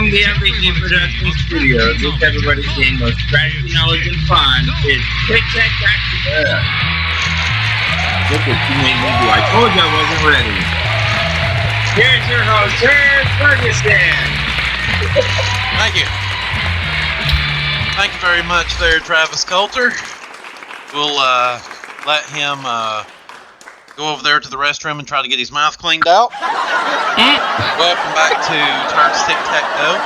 From the MVP Production Studios, it's everybody's game of strategy, knowledge, and fun. It's Tic Tac Dough. Look what you made me do. I told you I wasn't ready. Here's your host, Turd Ferguson. Thank you. Thank you very much there, Travis Coulter. We'll let him go over there to the restroom and try to get his mouth cleaned out. Welcome back to Turd's Tic Tac Dough.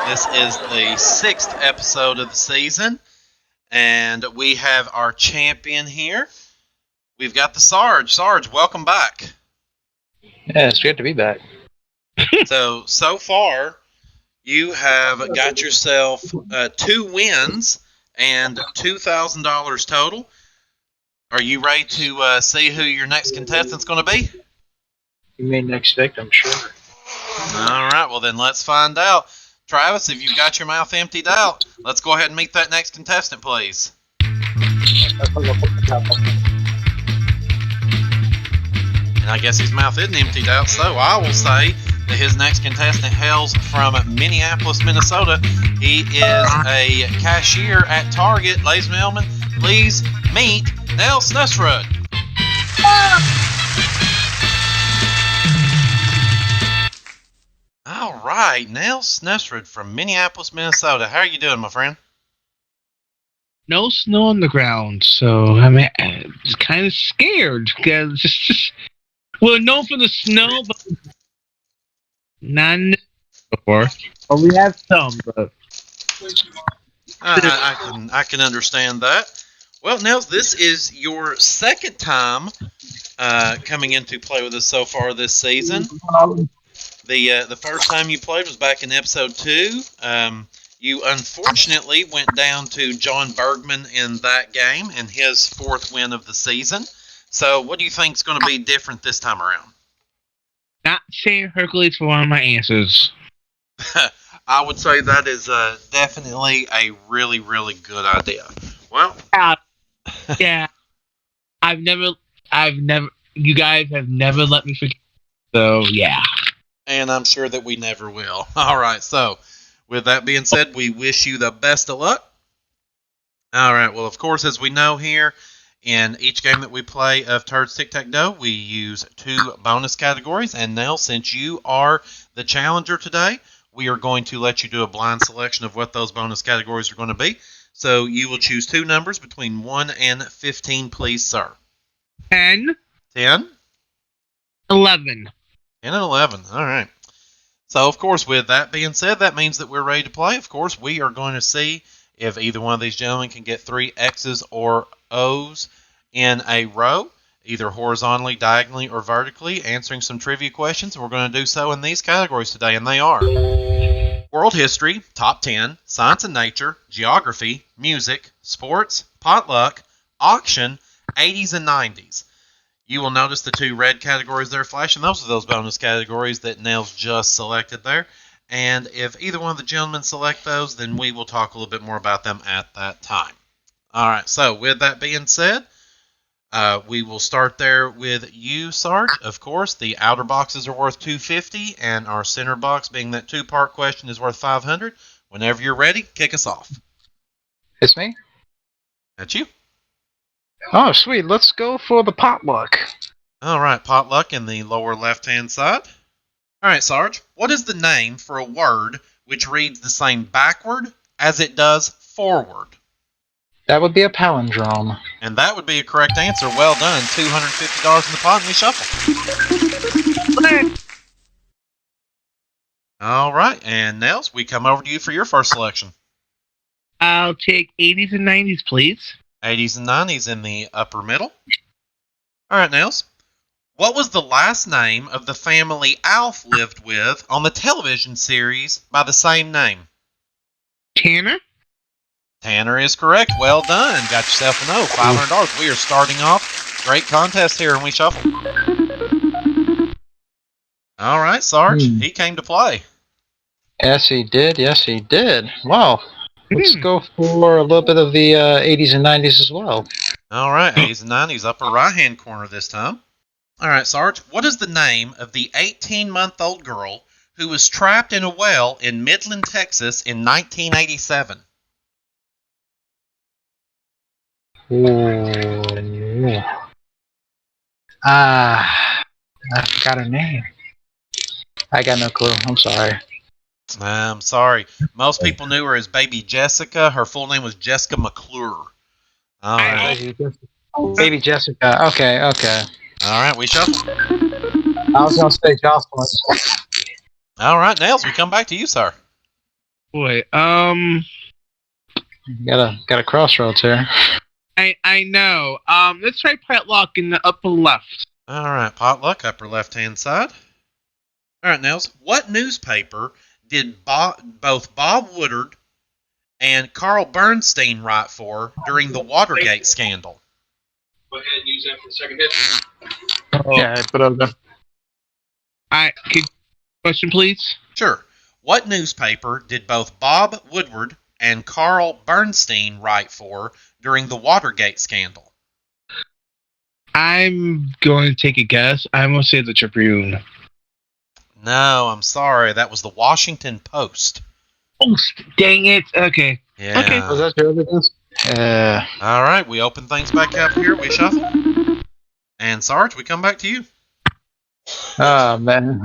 This is the 6th episode of the season, and we have our champion here. We've got the Sarge. Sarge, welcome back. Yeah, it's good to be back. So far, you have got yourself 2 wins and $2,000 total. Are you ready to see who your next contestant's going to be? You mean next victim, sure. All right, well then let's find out. Travis, if you've got your mouth emptied out, let's go ahead and meet that next contestant, please. And I guess his mouth isn't emptied out, so I will say that his next contestant hails from Minneapolis, Minnesota. He is a cashier at Target. Ladies and gentlemen, please meet Nels. All right, Nels from Minneapolis, Minnesota. How are you doing, my friend? No snow on the ground, so I mean, I'm just kind of scared because we're known for the snow, but none before. Well, we have some, but I can understand that. Well, Nels, this is your second time coming in to play with us so far this season. The first time you played was back in episode 2. You unfortunately went down to John Bergman in that game and his 4th win of the season. So what do you think is going to be different this time around? not saying Hercules for one of my answers. I would say that is definitely a really, really good idea. Well, yeah, you guys have never let me forget. So yeah, and I'm sure that we never will. All right, so with that being said, we wish you the best of luck. All right, well, of course, as we know here, in each game that we play of Turd's Tic Tac Dough, we use 2 bonus categories. And Nels, since you are the challenger today, we are going to let you do a blind selection of what those bonus categories are going to be. So you will choose 2 numbers between 1 and 15, please, sir. 10. 10? 11. 10 and 11. All right. So, of course, with that being said, that means that we're ready to play. Of course, we are going to see if either one of these gentlemen can get 3 X's or O's in a row, either horizontally, diagonally, or vertically, answering some trivia questions. We're going to do so in these categories today, and they are World History, Top 10, Science and Nature, Geography, Music, Sports, Potluck, Auction, 80s and 90s. You will notice the 2 red categories there flashing. Those are those bonus categories that Nels just selected there. And if either one of the gentlemen select those, then we will talk a little bit more about them at that time. All right, so with that being said, we will start there with you, Sarge. Of course, the outer boxes are worth $250, and our center box, being that 2-part question, is worth $500. Whenever you're ready, kick us off. It's me? That's you. Oh, sweet. Let's go for the potluck. All right, potluck in the lower left-hand side. All right, Sarge, what is the name for a word which reads the same backward as it does forward? That would be a palindrome. And that would be a correct answer. Well done. $250 in the pot, and we shuffle. All right, and Nels, we come over to you for your first selection. I'll take 80s and 90s, please. 80s and 90s in the upper middle. All right, Nels. What was the last name of the family Alf lived with on the television series by the same name? Tanner? Tanner is correct. Well done. Got yourself an O. $500. We are starting off. Great contest here, and we shuffle. All right, Sarge. He came to play. Yes, he did. Wow. Let's go for a little bit of the 80s and 90s as well. All right, 80s and 90s, upper right-hand corner this time. All right, Sarge, what is the name of the 18-month-old girl who was trapped in a well in Midland, Texas in 1987? Ooh. I forgot her name. I got no clue. I'm sorry. I'm sorry. Most people knew her as Baby Jessica. Her full name was Jessica McClure. All right. Baby Jessica. Okay. All right, we shuffle. I was gonna say Jocelyn. All right, Nels, we come back to you, sir. Boy, Got a crossroads here. I know. Let's try Potluck in the upper left. All right, potluck, upper left-hand side. All right, Nels, what newspaper did both Bob Woodward and Carl Bernstein write for during the Watergate scandal? Go ahead and use that for the second hit. Yeah, but Question, please. Sure. What newspaper did both Bob Woodward and Carl Bernstein write for during the Watergate scandal? I'm going to take a guess. I'm going to say the Tribune. No, I'm sorry. That was the Washington Post. Oh, dang it. Okay. Yeah. Okay. was that your evidence? All right, we open things back up here. We shuffle. And Sarge, we come back to you. Oh man.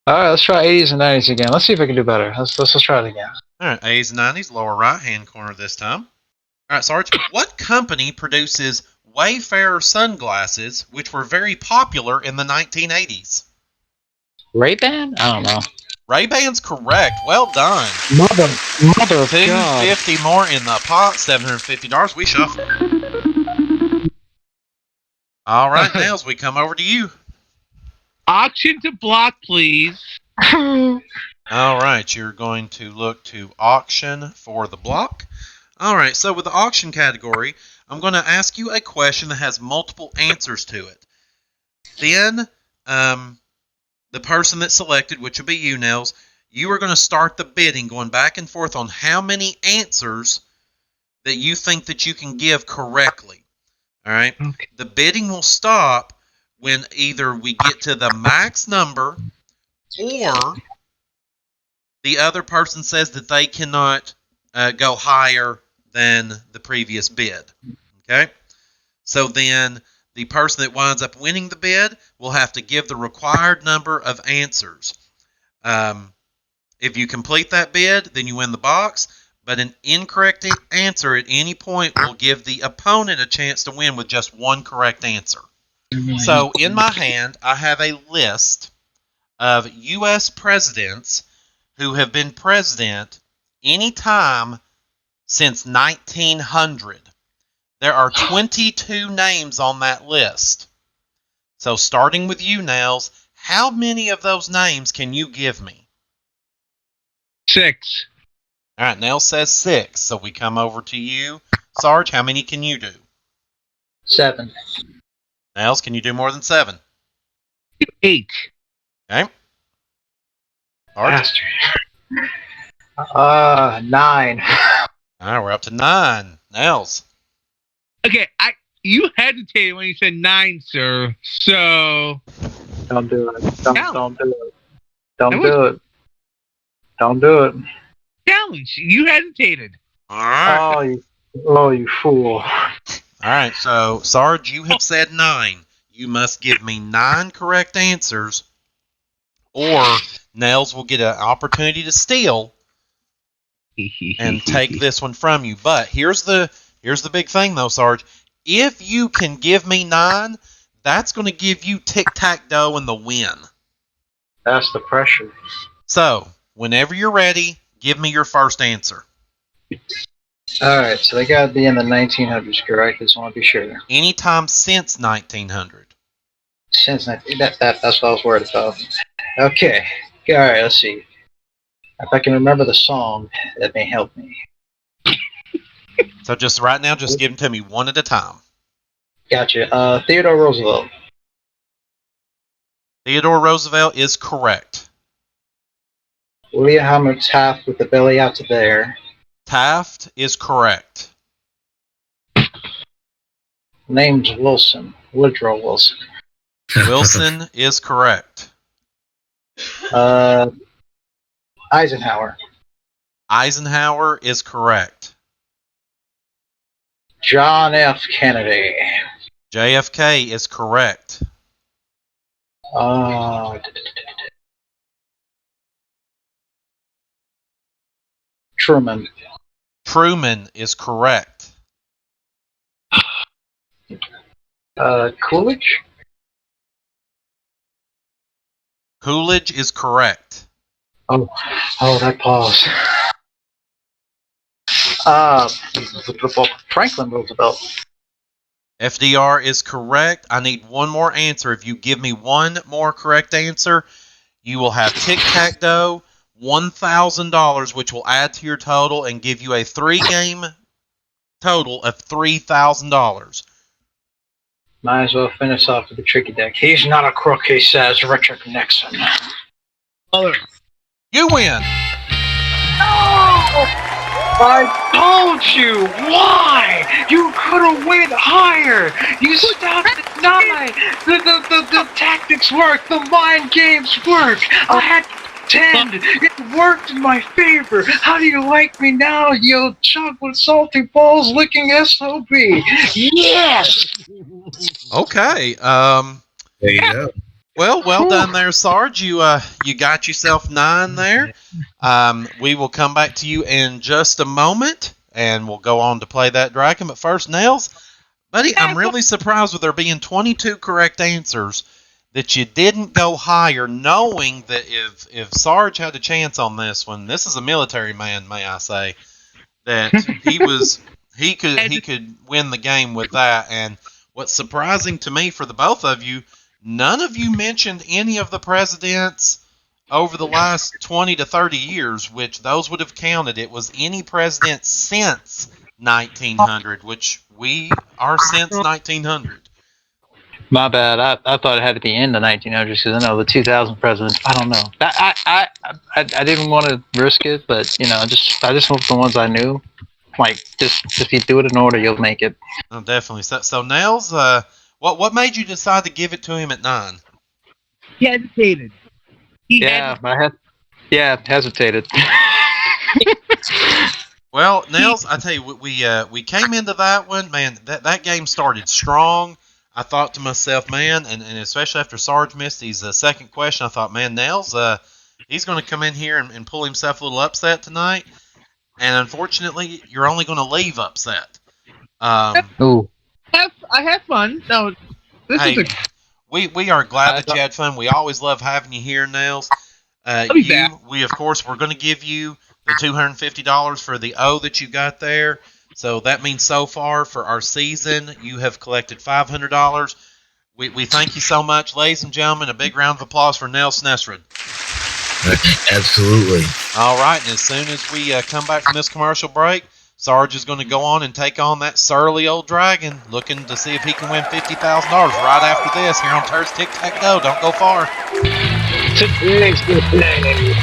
All right, let's try 80s and 90s again. Let's see if we can do better. Let's try it again. All right, 80s and 90s, lower right-hand corner this time. All right, Sarge, what company produces Wayfarer sunglasses, which were very popular in the 1980s? Ray-Ban? I don't know. Ray-Ban's correct. Well done. Mother of God. $250 more in the pot, $750. We shuffle. All right, Nels, we come over to you. Auction to block, please. All right, you're going to look to auction for the block. All right, so with the auction category, I'm going to ask you a question that has multiple answers to it. Then, the person that's selected, which will be you, Nels, you are going to start the bidding, going back and forth on how many answers that you think that you can give correctly. All right? Okay. The bidding will stop when either we get to the max number or the other person says that they cannot go higher than the previous bid. Okay? So then the person that winds up winning the bid will have to give the required number of answers. If you complete that bid, then you win the box. But an incorrect answer at any point will give the opponent a chance to win with just one correct answer. So in my hand, I have a list of U.S. presidents who have been president any time since 1900. There are 22 names on that list. So starting with you, Nels, how many of those names can you give me? 6. All right, Nels says 6. So we come over to you. Sarge, how many can you do? 7. Nels, can you do more than 7? 8. Okay. Sarge? 9. All right, we're up to 9. Nels? Okay, you hesitated when you said 9, sir. So Don't do it. Don't do it. Don't That do it. Don't do it. challenge. You hesitated. All right. Oh, you fool. All right, so Sarge, you have said 9. You must give me 9 correct answers, or Nels will get an opportunity to steal and take this one from you. But here's the big thing, though, Sarge. If you can give me 9, that's going to give you Tic Tac Dough and the win. That's the pressure. So, whenever you're ready, give me your first answer. Alright, so they gotta be in the 1900s, correct? Just want to be sure. Anytime since 1900. Since that's what I was worried about. Okay. Alright, let's see. If I can remember the song, that may help me. So just right now, just give them to me one at a time. Gotcha. Theodore Roosevelt. Theodore Roosevelt is correct. William Howard Taft with the belly out to there. Taft is correct. Name's Wilson. Woodrow Wilson. Wilson is correct. Eisenhower. Eisenhower is correct. John F. Kennedy. JFK is correct. Truman. Truman is correct. Coolidge. Coolidge is correct. Oh, that pause. Franklin Roosevelt. FDR is correct. I need one more answer. If you give me one more correct answer, you will have Tic Tac Dough, $1,000, which will add to your total and give you a 3-game total of $3,000. Might as well finish off with the tricky deck. He's not a crook, he says. Richard Nixon. You win. I told you! Why? You could have went higher! You stopped at 9! The tactics work! The mind games work! I had 10! It worked in my favor! How do you like me now, you chocolate salty balls licking SOB? Yes! Okay. There you go. Well done there, Sarge. You got yourself 9 there. We will come back to you in just a moment, and we'll go on to play that dragon. But first, Nels, buddy, I'm really surprised with there being 22 correct answers that you didn't go higher, knowing that if Sarge had a chance on this one, this is a military man, may I say, that he could win the game with that. And what's surprising to me for the both of you, none of you mentioned any of the presidents over the last 20 to 30 years, which those would have counted. It was any president since 1900, which we are since 1900. My bad. I thought it had to be in the 1900s because I know the 2000 presidents. I don't know. I didn't want to risk it, but I just went for the ones I knew. Like just if you do it in order, you'll make it. Oh, definitely. So Nels, what made you decide to give it to him at 9? He hesitated. Hesitated. Well, Nels, I tell you, we came into that one, man. That game started strong. I thought to myself, man, and especially after Sarge missed his second question, I thought, man, Nels, he's going to come in here and pull himself a little upset tonight. And unfortunately, you're only going to leave upset. Ooh. I had fun. No, we are glad that you had fun. We always love having you here, Nels. We of course we're going to give you the $250 for the O that you got there. So that means so far for our season, you have collected $500. We thank you so much, ladies and gentlemen. A big round of applause for Nels Snesrud. Absolutely. All right, and as soon as we come back from this commercial break, Sarge is going to go on and take on that surly old dragon, looking to see if he can win $50,000 right after this here on Turd's Tic Tac Dough. Don't go far. Today's the day.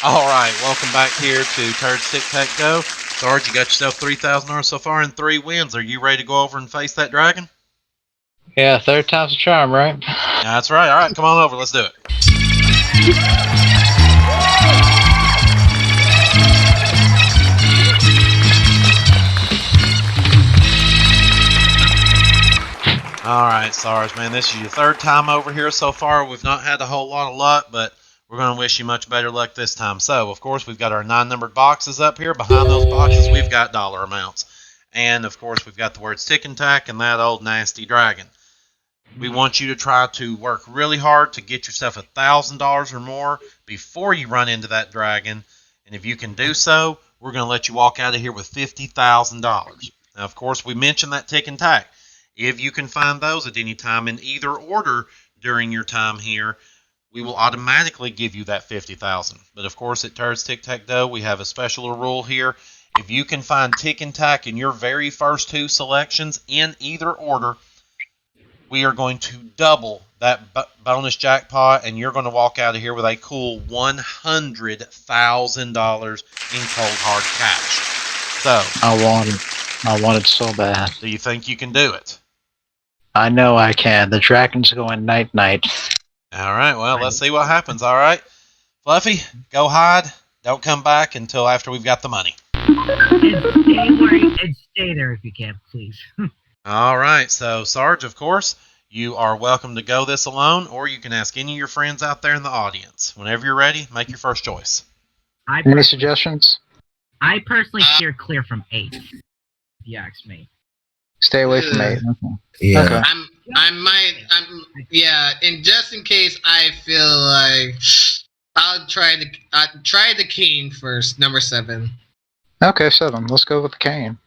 All right, welcome back here to Turd's Tic Tac Dough. Sarge, you got yourself $3,000 so far and 3 wins. Are you ready to go over and face that dragon? Yeah, third time's a charm, right? Yeah, that's right. All right, come on over. Let's do it. All right, Sarge, man, this is your 3rd time over here so far. We've not had a whole lot of luck, but we're going to wish you much better luck this time. So, of course, we've got our 9-numbered boxes up here. Behind those boxes, we've got dollar amounts. And, of course, we've got the words Tic and Tac and that old nasty dragon. We want you to try to work really hard to get yourself $1,000 or more before you run into that dragon. And if you can do so, we're going to let you walk out of here with $50,000. Now, of course, we mentioned that Tic and Tac. If you can find those at any time in either order during your time here, we will automatically give you that $50,000. But of course, at Turd's Tic Tac Dough, we have a special rule here. If you can find Tic and Tac in your very first 2 selections in either order, we are going to double that bonus jackpot, and you're going to walk out of here with a cool $100,000 in cold hard cash. So, I want it so bad. do you think you can do it? I know I can. The dragon's going night-night. All right, well, let's see what happens, all right? Fluffy, go hide. Don't come back until after we've got the money. And stay there if you can, please. All right, so Sarge, of course, you are welcome to go this alone, or you can ask any of your friends out there in the audience. Whenever you're ready, make your first choice. Any suggestions? I personally steer clear from 8. If you ask me. Stay away from 8. Okay. Yeah. Okay. And just in case I feel like I'll try the king first, number 7. Okay, 7. Let's go with the cane.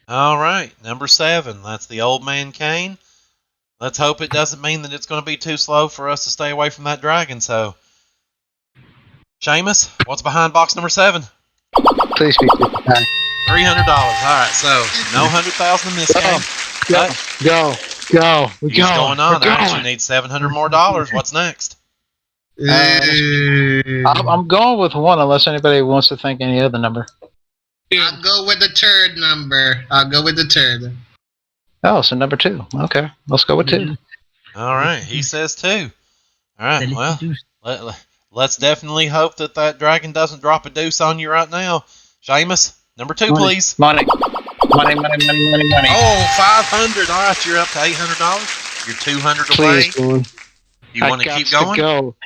All right, number 7. That's the old man cane. Let's hope it doesn't mean that it's going to be too slow for us to stay away from that dragon. So, Seamus, what's behind box number 7? Please be quick attack. $300. All right, so no 100,000 in this game. Go. We're He's going on. I actually need $700 more. What's next? I'm going with 1 unless anybody wants to think any other number. I'll go with the turd number. Oh, so number 2. Okay, let's go with 2. All right, he says 2. All right, well, let's definitely hope that dragon doesn't drop a deuce on you right now. Seamus, number 2, please. Money. Oh, 500. All right, you're up to $800. You're 200 away. Please, Lord. You want to keep going? Go.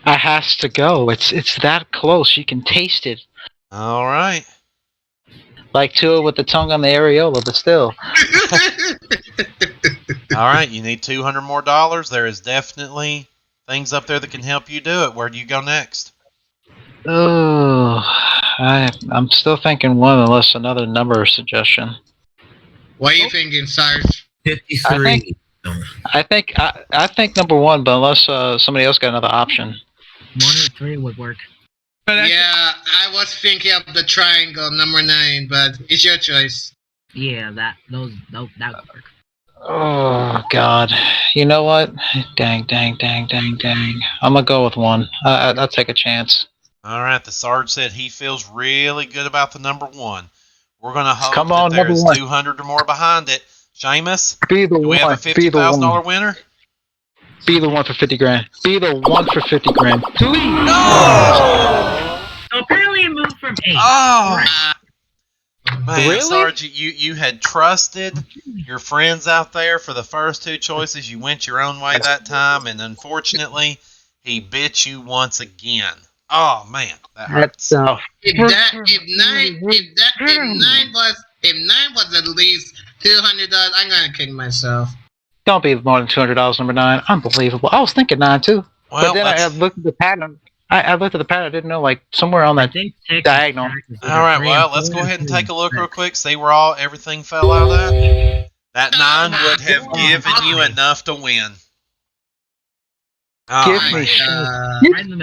I has to go. It's that close. You can taste it. All right. Like Tua with the tongue on the areola, but still. All right, you need $200 more. There is definitely things up there that can help you do it. Where do you go next? Oh, I'm still thinking 1 unless another number suggestion. What are you thinking, Sarge? 53. I think number 1, but unless somebody else got another option. 1 or 3 would work. Yeah, I was thinking of the triangle, number 9, but it's your choice. Yeah, that would work. Oh God! You know what? Dang! I'm gonna go with 1. I'll take a chance. All right, the Sarge said he feels really good about the number 1. We're going to hope Come on, that there's number 1. 200 or more behind it. Seamus, Be the do we one. have a $50,000 winner? Be the 1 for 50 grand. Be the 1 for 50 grand. Please. No! So apparently it moved from 8. Oh! Man, Really? Sarge, you had trusted your friends out there for the first 2 choices. You went your own way that time, and unfortunately, he bit you once again. Oh man, that hurts. If 9 was at least $200, I'm gonna kick myself. Don't be more than $200, number 9. Unbelievable. I was thinking 9 too, Well, but then I looked at the pattern. I looked at the pattern. I didn't know, like somewhere on that diagonal. All right, well, let's go ahead and take a look real quick. See where everything fell out at. That 9 would have given you enough to win. Oh,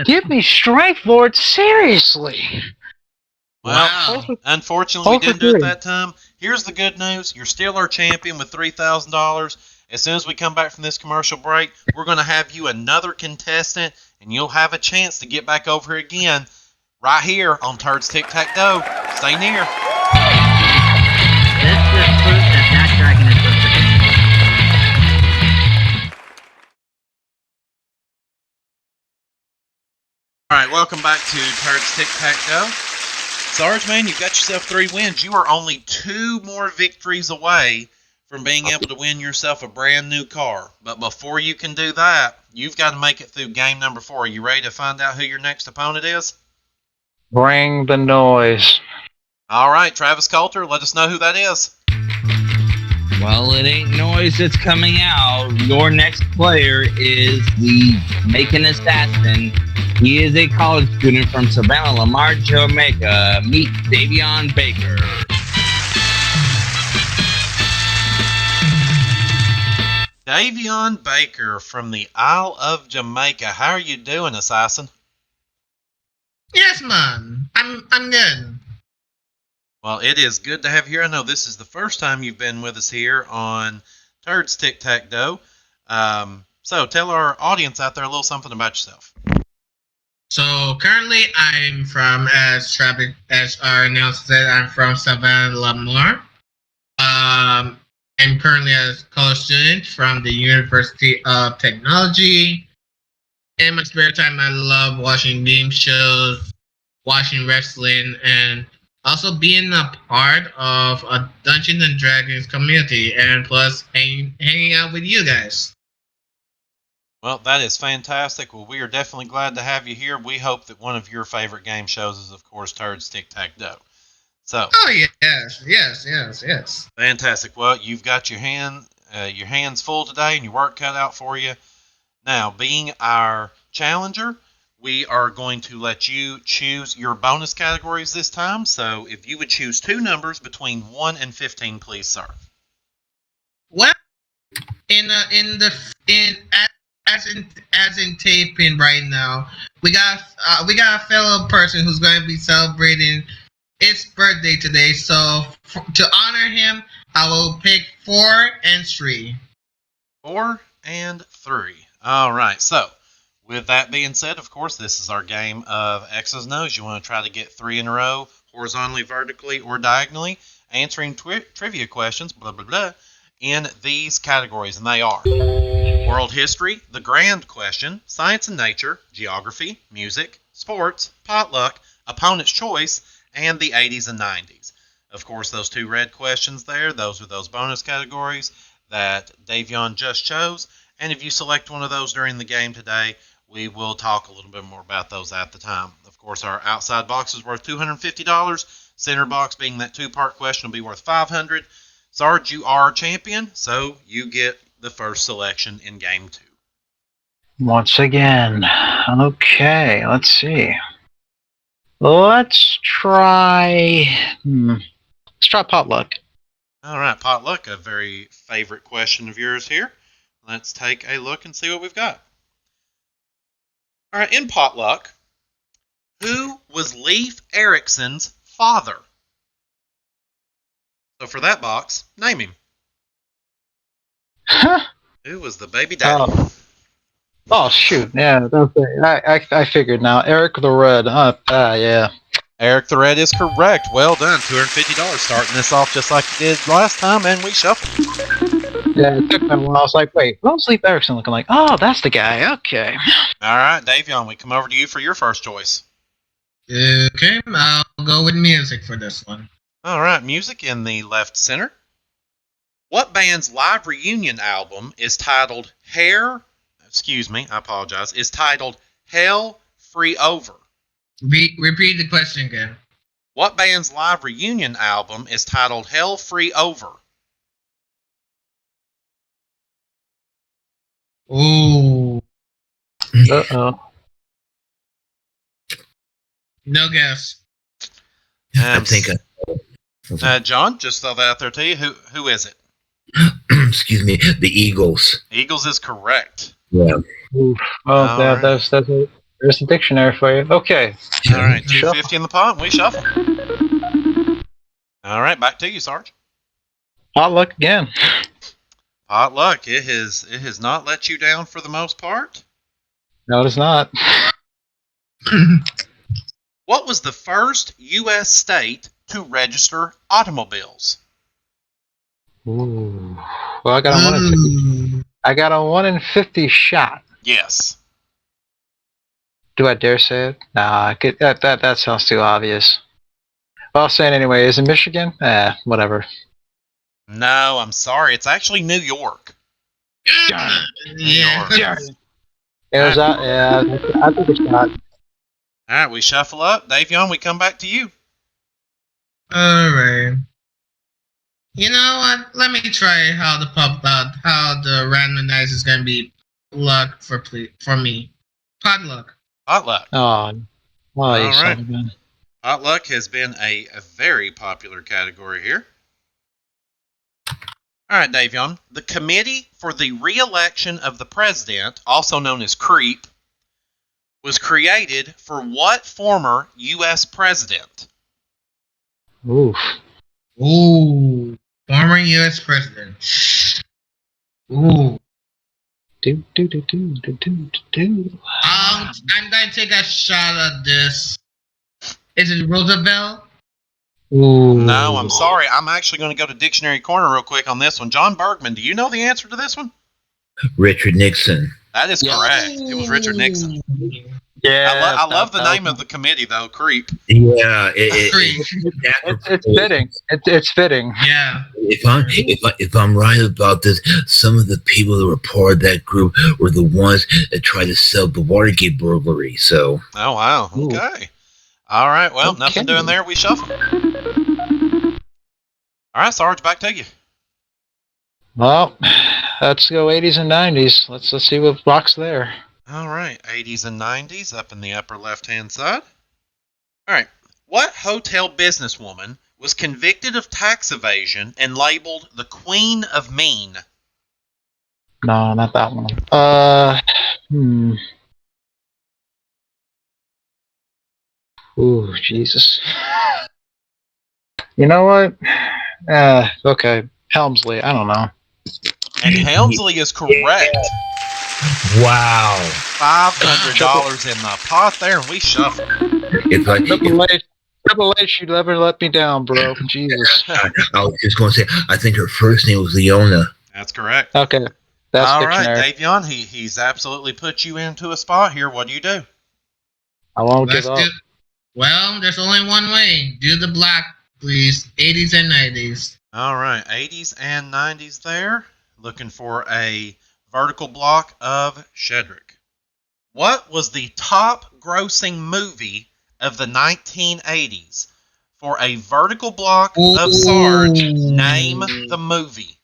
Give me strength, Lord. Seriously. Well, unfortunately, we didn't do it that time. Here's the good news. You're still our champion with $3,000. As soon as we come back from this commercial break, we're going to have you another contestant, and you'll have a chance to get back over here again right here on Turd's Tic Tac Dough. Stay near. This is proof that dragon is All right, welcome back to Turd's Tic Tac Dough. Sarge, man, you've got yourself 3 wins. You are only 2 more victories away from being able to win yourself a brand new car. But before you can do that, you've got to make it through game number 4. Are you ready to find out who your next opponent is? Bring the noise. All right, Travis Coulter, let us know who that is. Well, it ain't noise that's coming out. Your next player is the Jamaican Assassin. He is a college student from Savannah, Lamar, Jamaica. Meet Davon Baker. Davon Baker from the Isle of Jamaica. How are you doing, Assassin? Yes, man. I'm good. Well, it is good to have you here. I know this is the first time you've been with us here on Turd's Tic Tac Dough. So tell our audience out there a little something about yourself. So currently, I'm from as our Nels said, I'm from Savannah, Lamar. I'm currently a college student from the University of Technology. In my spare time, I love watching game shows, watching wrestling, and also being a part of a Dungeons and Dragons community, and plus hanging out with you guys. Well, that is fantastic. Well, we are definitely glad to have you here. We hope that one of your favorite game shows is, of course, Turd's Tic Tac Dough. So, Oh yes. fantastic. Well, you've got your hands full today, and your work cut out for you. Now, being our challenger, we are going to let you choose your bonus categories this time. So, if you would choose two numbers between 1 and 15, please, sir. Well, in the in as in taping right now, we got a fellow person who's going to be celebrating its birthday today. So to honor him, I will pick 4 and 3. 4 and 3. All right. So, with that being said, of course, this is our game of X's and O's. You want to try to get 3 in a row, horizontally, vertically, or diagonally, answering trivia questions, blah, blah, blah, in these categories. And they are world history, the grand question, science and nature, geography, music, sports, potluck, opponent's choice, and the 80s and 90s. Of course, those two red questions there, those are those bonus categories that Davon just chose. And if you select one of those during the game today, we will talk a little bit more about those at the time. Of course, our outside box is worth $250. Center box, being that two-part question, will be worth $500. Sarge, you are champion, so you get the first selection in game 2. Once again. Okay, let's see. Let's try. Let's try potluck. All right, potluck, a very favorite question of yours here. Let's take a look and see what we've got. All right, in potluck, who was Leif Erikson's father? So for that box, name him. Who was the baby daddy? Oh shoot! Yeah, I figured now. Eric the Red. Yeah. Eric the Red is correct. Well done. $250. Starting this off just like you did last time, and we shuffled. Yeah, it took me a while. I was like, wait, what was Leif Erikson looking like? Oh, that's the guy. Okay. All right, Davon, we come over to you for your first choice. Okay, I'll go with music for this one. All right, music in the left center. What band's live reunion album is titled is titled Hell Free Over? Repeat the question again. What band's live reunion album is titled Hell Free Over? Ooh. Uh-oh. No guess. I think John, just throw that out there to you. Who is it? excuse me, the Eagles. Eagles is correct. Yeah. Oof. Oh, that's it. There's the dictionary for you. Okay. All right, $250 in the pot. We shuffle. All right, back to you, Sarge. Potluck again. Potluck. It has not let you down for the most part. No, it's not. What was the first U.S. state to register automobiles? Ooh. Well, I got a 1 in 50. I got a 1 in 50 shot. Yes. Do I dare say it? Nah, that sounds too obvious. Well, I'll say it anyway. Is it Michigan? Whatever. No, I'm sorry. It's actually New York. Darn New York. Darn it. It was out. Yeah, I think it's not. All right, we shuffle up. Davon, we come back to you. All right. You know what? Let me try how the randomizer is gonna be luck for me. Potluck. Potluck. Oh, you right. son of a gun. Potluck has been a very popular category here. All right, Davon. The Committee for the Re-election of the President, also known as CREEP, was created for what former U.S. president? Oof. Ooh. Former U.S. president. Ooh. Do, do, do, do, do, do, do. I'm going to take a shot at this. Is it Roosevelt? Ooh. No, I'm sorry. I'm actually going to go to Dictionary Corner real quick on this one. John Bergman, do you know the answer to this one? Richard Nixon. That is correct. It was Richard Nixon. Yeah, I love the name of the committee, though, Creep. Yeah, It's fitting. It's fitting. Yeah. If I'm right about this, some of the people that were part of that group were the ones that tried to sell the Watergate burglary. So. Oh, wow. Ooh. Okay. All right. Well, nothing Okay. doing there. We shuffle. All right, Sarge, back to you. Well, let's go 80s and 90s. Let's see what rocks there. All right. 80s and 90s up in the upper left-hand side. All right. What hotel businesswoman was convicted of tax evasion and labeled the Queen of Mean? No, not that one. Ooh, Jesus. You know what? Okay. Helmsley. I don't know. And Helmsley is correct. Wow. $500 in the pot there, and we shuffle. Triple H, you never let me down, bro. Jesus. I was just going to say, I think her first name was Leona. That's correct. Okay. That's All right, dictionary. Davion, he's absolutely put you into a spot here. What do you do? I won't Let's give up. Well, there's only one way. Do the black, please. 80s and 90s. All right, 80s and 90s there. Looking for a vertical block of Shedrick. What was the top grossing movie of the 1980s? For a vertical block of Sarge, name the movie.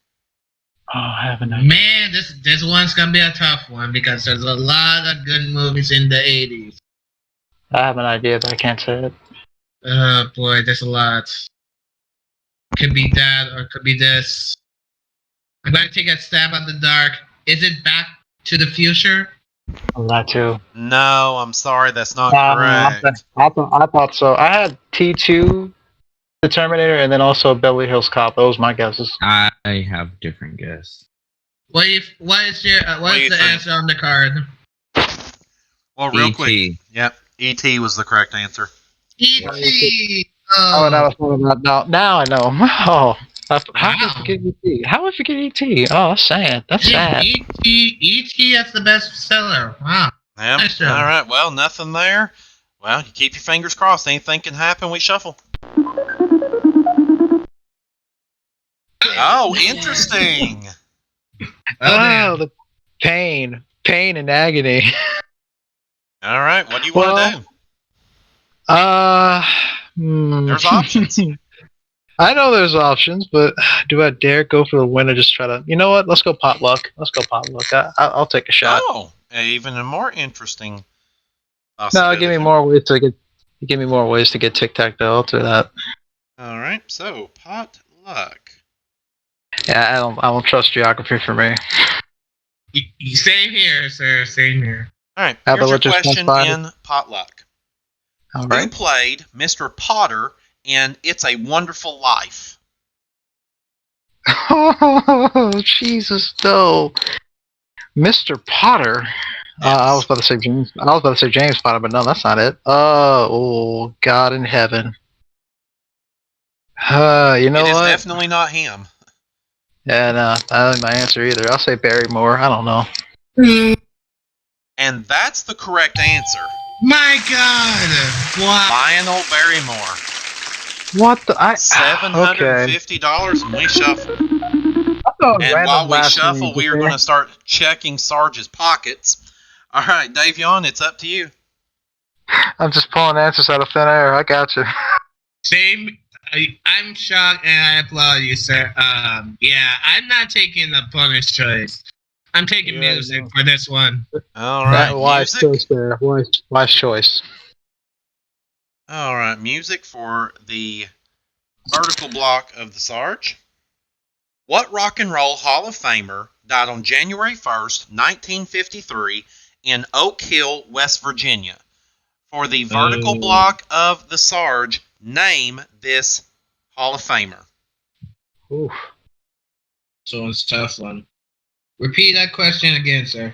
Oh, I have an idea. Man, this one's gonna be a tough one because there's a lot of good movies in the 80s. I have an idea, but I can't say it. Oh boy, there's a lot. Could be that or could be this. I'm gonna take a stab at the dark. Is it Back to the Future? That too. No, I'm sorry, that's not I correct. thought so. I had T2, The Terminator, and then also Beverly Hills Cop. Those my guesses. I have a different guess. What is do you the think? answer on the card? Well, real E.T. quick. Yep, E.T. was the correct answer. E.T. Oh, now I know. Oh, how did I Wow. forget ET? How did I forget ET? Oh, that's sad. That's sad. E.T. that's the best seller. Wow. Yep. Nice job. All right, well, nothing there. Well, you keep your fingers crossed. Anything can happen. We shuffle. Oh, interesting. Oh, the pain and agony. All right, what do you want to do? There's options. I know there's options, but do I dare go for the win or just try to? You know what? Let's go potluck. I'll take a shot. Oh, even a more interesting No, possibility. give me more ways to get. Give me more ways to get Tic Tac Dough. I'll do that. All right, so potluck. Yeah, I don't trust geography for me. Same here, sir. Same here. All right, How here's about your just question one in potluck. All Who right. played Mr. Potter in It's a Wonderful Life? Oh, Jesus, no. Mr. Potter. I was about to say James. I was about to say James Potter, but no, that's not it. Oh, God in heaven. You know It is what? definitely not him. Yeah, no, that ain't my answer either. I'll say Barrymore. I don't know. And that's the correct answer. My God! Wow. Lionel Barrymore. What the? $750 and we shuffle. And while we shuffle, we are going to start checking Sarge's pockets. All right, Davion, it's up to you. I'm just pulling answers out of thin air. I got you. Same. I'm shocked and I applaud you, sir. Yeah, I'm not taking the bonus choice. I'm taking music for this one. All right, Wise music. choice there. Wise choice. All right, music for the vertical block of the Sarge. What rock and roll Hall of Famer died on January 1st, 1953 in Oak Hill, West Virginia? For the vertical block of the Sarge, name this Hall of Famer. Oof. So it's a tough one. Repeat that question again, sir.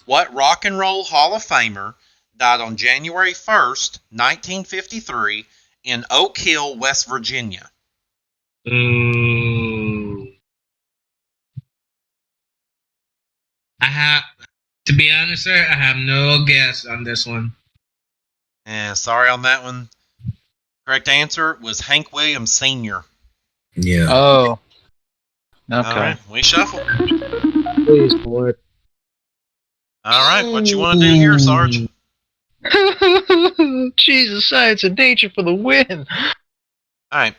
What Rock and Roll Hall of Famer died on January 1st, 1953 in Oak Hill, West Virginia? Ooh. To be honest, sir, I have no guess on this one. Sorry on that one. Correct answer was Hank Williams Sr. Yeah. Oh. All Okay. right, we shuffle. Please, Lord. All right, what you want to do here, Sarge? Jesus, science and nature for the win. All right,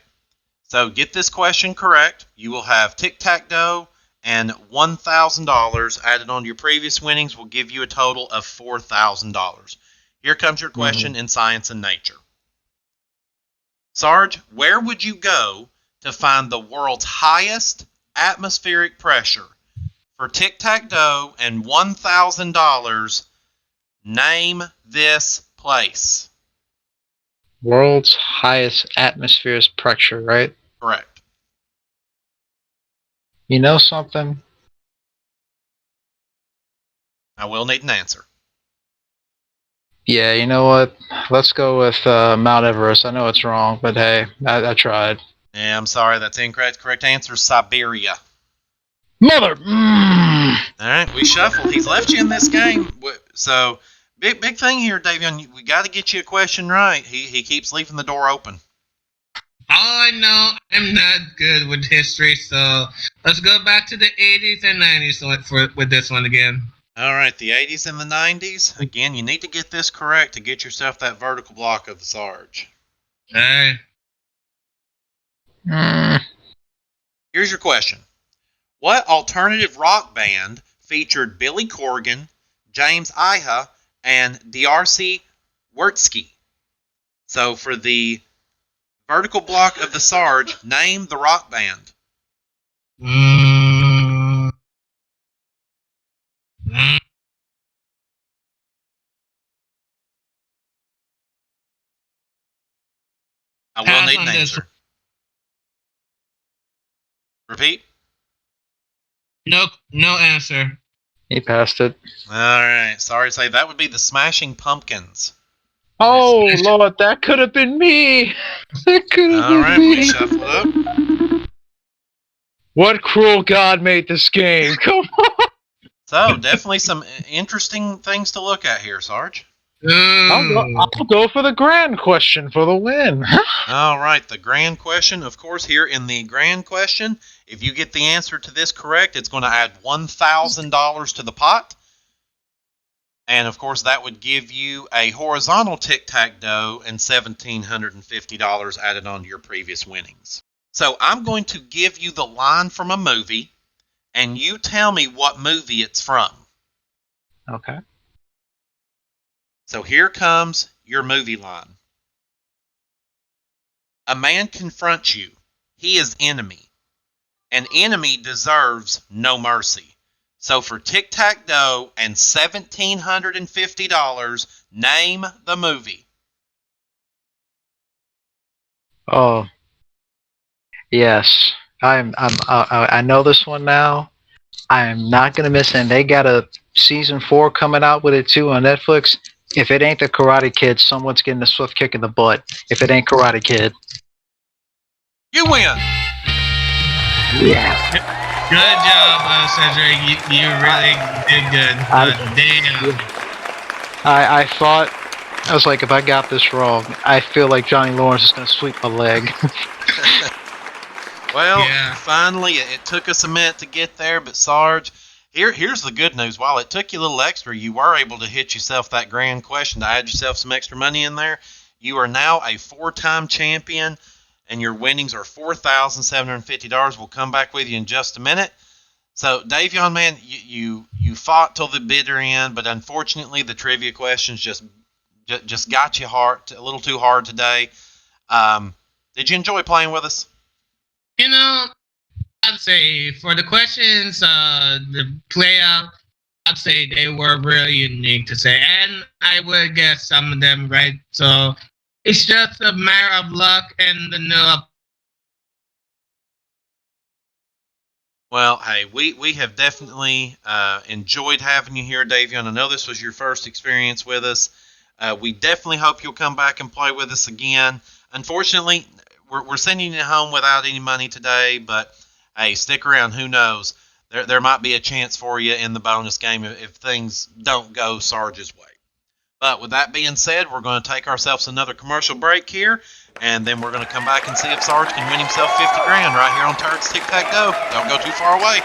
so get this question correct. You will have Tic Tac Dough and $1,000 added on to your previous winnings will give you a total of $4,000. Here comes your question in science and nature. Sarge, where would you go to find the world's highest atmospheric pressure? For Tic Tac Dough and $1,000, name this place. World's highest atmospheric pressure, right? Correct. You know something? I will need an answer. Yeah, you know what? Let's go with Mount Everest. I know it's wrong, but hey, I tried. Yeah, I'm sorry, that's incorrect. Correct answer is Siberia. Mother! All right, we shuffle. He's left you in this game. So, big thing here, Davon. We got to get you a question right. He keeps leaving the door open. All I know, I'm not good with history, so let's go back to the 80s and 90s with this one again. All right, the 80s and the 90s. Again, you need to get this correct to get yourself that vertical block of the Sarge. Hey. Here's your question. What alternative rock band featured Billy Corgan, James Iha, and D'Arcy Wurtsky? So for the vertical block of the Sarge, name the rock band. I will need an answer. Repeat. No answer. He passed it. All right. Sorry to say that would be the Smashing Pumpkins. Oh, Lord, that could have been me. That could have All been right, me. we shuffle it up. What cruel God made this game? Come on. So, definitely some interesting things to look at here, Sarge. I'll go for the grand question for the win. All right, the grand question. Of course, here in the grand question, if you get the answer to this correct, it's going to add $1,000 to the pot. And, of course, that would give you a horizontal tic-tac-dough and $1,750 added on to your previous winnings. So I'm going to give you the line from a movie, and you tell me what movie it's from. Okay. So here comes your movie line. A man confronts you. He is enemy. An enemy deserves no mercy. So for tic-tac-dough and $1,750, name the movie. Oh, yes. I know this one now. I am not gonna miss it. And they got a season 4 coming out with it too on Netflix. If it ain't the Karate Kid, someone's getting a swift kick in the butt. If it ain't Karate Kid. You win. Yeah. Good job, Cedric. You really did good. Damn. I thought, I was like, if I got this wrong, I feel like Johnny Lawrence is going to sweep my leg. Well, Yeah. finally, it took us a minute to get there, but Sarge, here's the good news. While it took you a little extra, you were able to hit yourself that grand question to add yourself some extra money in there. You are now a 4-time champion, and your winnings are $4,750. We'll come back with you in just a minute. So, Davon, man, you fought till the bitter end, but unfortunately, the trivia questions just got you a little too hard today. Did you enjoy playing with us? You know, I'd say for the questions, the playout, I'd say they were really unique to say, and I would guess some of them right. So it's just a matter of luck and the Well, hey, we have definitely enjoyed having you here, Davion. I know this was your first experience with us. We definitely hope you'll come back and play with us again. Unfortunately, we're sending you home without any money today, but hey, stick around. Who knows? There might be a chance for you in the bonus game if things don't go Sarge's way. But with that being said, we're going to take ourselves another commercial break here, and then we're going to come back and see if Sarge can win himself 50 grand right here on Turd's Tic Tac Dough. Don't go too far away.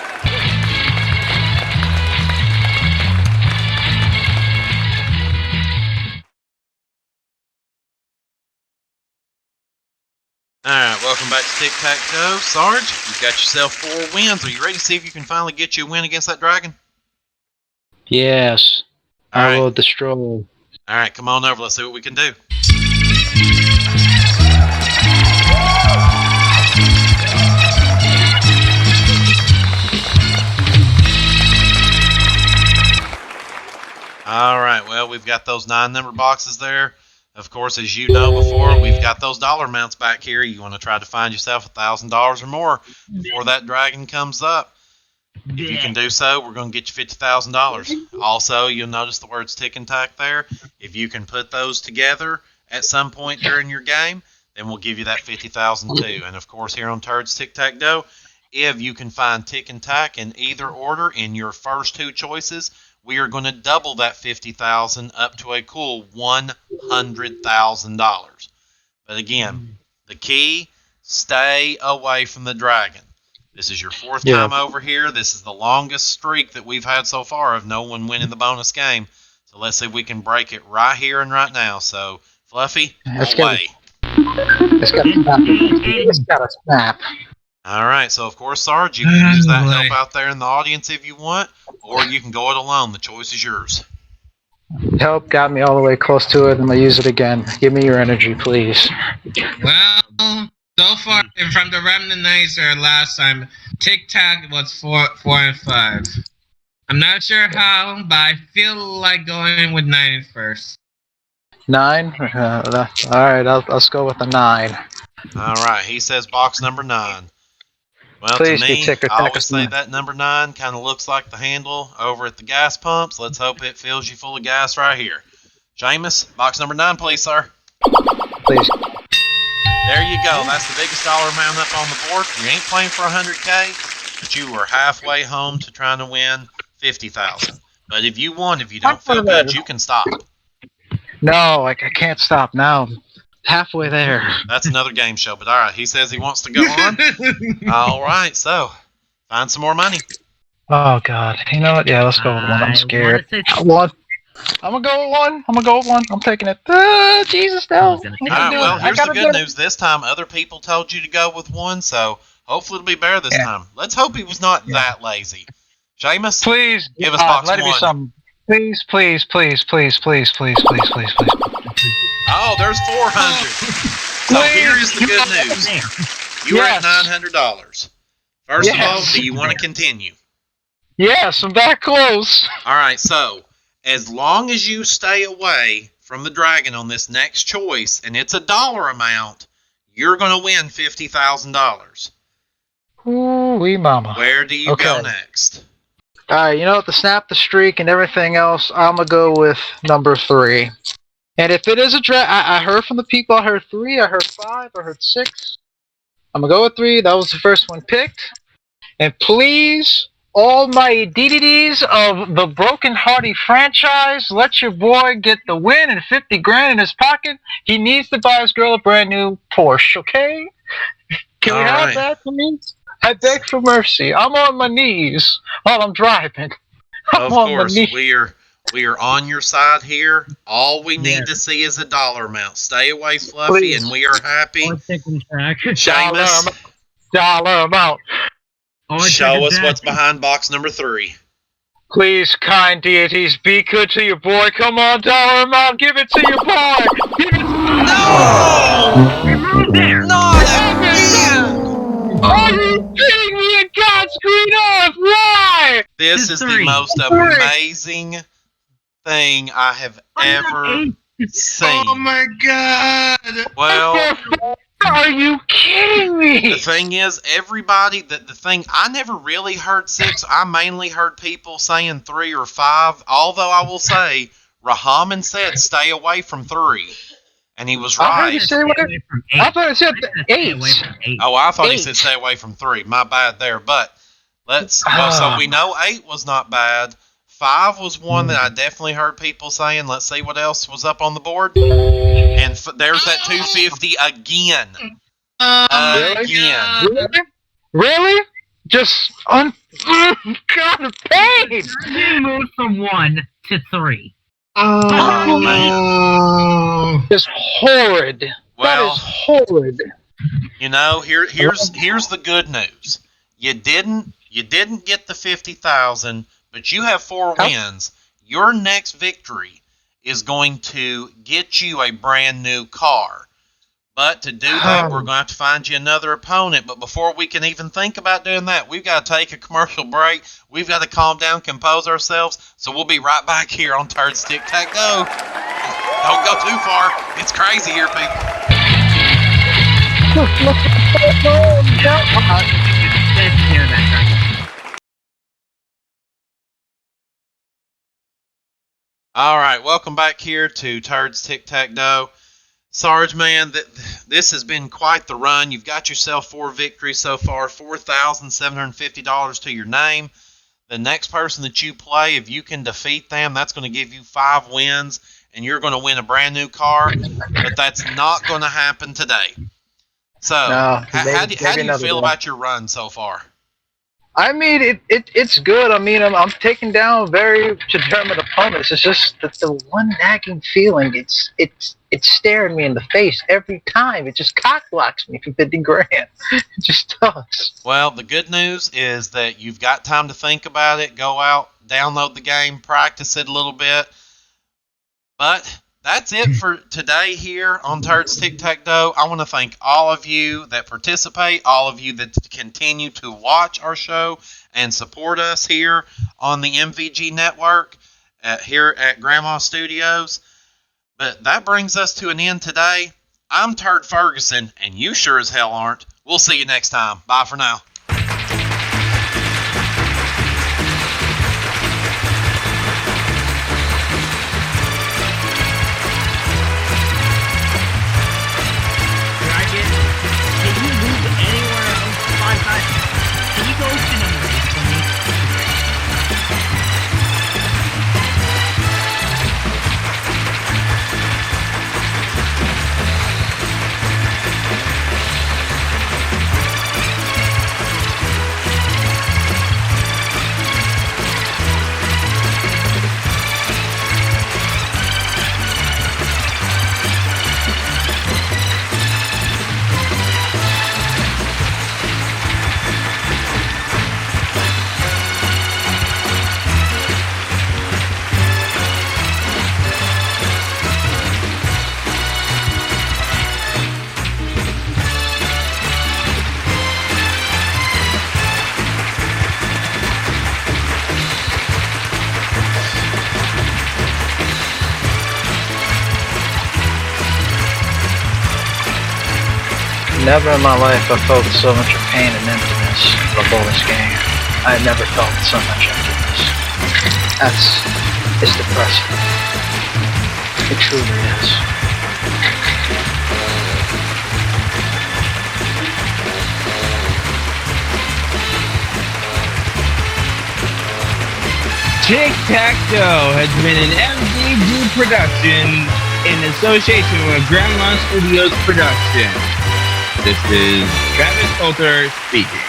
Alright, welcome back to Tic Tac Dough. Sarge, you've got yourself 4 wins. Are you ready to see if you can finally get you a win against that dragon? Yes. All I right. will destroy. Alright, come on over. Let's see what we can do. Alright, well, we've got those 9 number boxes there. Of course, as you know before, we've got those dollar amounts back here. You want to try to find yourself $1,000 or more before that dragon comes up. If you can do so, we're going to get you $50,000. Also, you'll notice the words tick and tack there. If you can put those together at some point during your game, then we'll give you that $50,000 too. And of course, here on Turd's Tic Tac Dough, if you can find tick and tack in either order in your first 2 choices, we are going to double that $50,000 up to a cool $100,000. But again, the key: stay away from the dragon. This is your 4th time over here. This is the longest streak that we've had so far of no one winning the bonus game. So let's see if we can break it right here and right now. So, Fluffy, away. It's got a snap. All right, so of course, Sarge, you can use that help out there in the audience if you want, or you can go it alone. The choice is yours. Help got me all the way close to it. I'm going to use it again. Give me your energy, please. Well, so far from the randomizer last time, Tic Tac was 4 and 5. I'm not sure how, but I feel like going with 9 first. 9? All right, let's go with the 9. All right, he says box number 9. Well, Please to be me, Tic I always say Tac. that number 9 kind of looks like the handle over at the gas pumps. Let's hope it fills you full of gas right here. Seamus, box number 9, please, sir. Please. There you go. That's the biggest dollar amount up on the board. You ain't playing for 100K, but you were halfway home to trying to win 50,000. But if you don't feel good, you can stop. No, I can't stop now. Halfway there. That's another game show, but all right. He says he wants to go on. All right, so find some more money. Oh, God. You know what? Yeah, let's go with 1. I'm scared. 1. I'm going to go with 1. I'm taking it. Jesus, no. All right, well, here's the good news. This time, other people told you to go with 1, so hopefully it'll be better this time. Let's hope he was not that lazy. Seamus, please give us box let 1. It be something. Please. Oh, there's 400. So here is the good news. You are at $900. First of all, do you want to continue? Yes, I'm that close. All right, so as long as you stay away from the dragon on this next choice, and it's a dollar amount, you're going to win $50,000. Ooh-wee mama. Where do you go next? All right, you know what? To snap the streak and everything else, I'm going to go with number 3. And if it is a dragon, I heard from the people, I heard 3, I heard 5, I heard 6. I'm going to go with 3. That was the first one picked. And please, all my DDDs of the Broken Hearty franchise, let your boy get the win and 50 grand in his pocket. He needs to buy his girl a brand new Porsche, okay? Can we have that, please? I beg for mercy. I'm on my knees while I'm driving. Of course, we are on your side here. All we need to see is a dollar amount. Stay away, Fluffy, and we are happy. Seamus, dollar amount. Show us what's behind box number 3. Please, kind deities, be good to your boy. Come on, dollar amount, give it to your boy. Give it to Not again! Are you kidding me? And God's green earth, why? This is the most amazing thing I have ever seen. Oh my God! Well, Are you kidding me? The thing is, everybody, the thing, I never really heard 6. I mainly heard people saying 3 or 5, although I will say, Rahaman said stay away from 3. And he was I heard right. you say what? From I thought it said Stay away 8. from 8. Oh, I thought he 8. said stay away from 3. My bad there. But so we know 8 was not bad. 5 was one that I definitely heard people saying. Let's see what else was up on the board. And there's that 250 again. Again. Really? Just God, the pain. You moved from 1 to 3. Oh, man. Just horrid. That Well, is horrid. you know, here's the good news. You didn't get the 50,000, but you have 4 wins. Your next victory is going to get you a brand new car. But to do that, we're going to have to find you another opponent. But before we can even think about doing that, we've got to take a commercial break. We've got to calm down, compose ourselves. So we'll be right back here on Turd's Tic Tac Dough. Don't go too far. It's crazy here, people. All right, welcome back here to Turd's Tic Tac Dough. Sarge, man, this has been quite the run. You've got yourself 4 victories so far, $4,750 to your name. The next person that you play, if you can defeat them, that's going to give you 5 wins, and you're going to win a brand new car. But that's not going to happen today. So, how do you feel about your run so far? I mean, it's good. I mean, I'm taking down very determined opponents. It's just that the one nagging feeling. It's staring me in the face every time. It just cock blocks me for 50 grand. It just does. Well, the good news is that you've got time to think about it. Go out, download the game, practice it a little bit. But that's it for today here on Turd's Tic Tac Dough. I want to thank all of you that participate, all of you that continue to watch our show and support us here on the MVG Network here at Grandma Studios. But that brings us to an end today. I'm Turd Ferguson, and you sure as hell aren't. We'll see you next time. Bye for now. Can you go to number 8 for me? Never in my life I felt so much of pain and emptiness before this game. I had never felt so much emptiness. It's depressing. It truly is. Tic Tac Dough has been an MVG production in association with Grandma Studios Production. This is Travis Coulter speaking.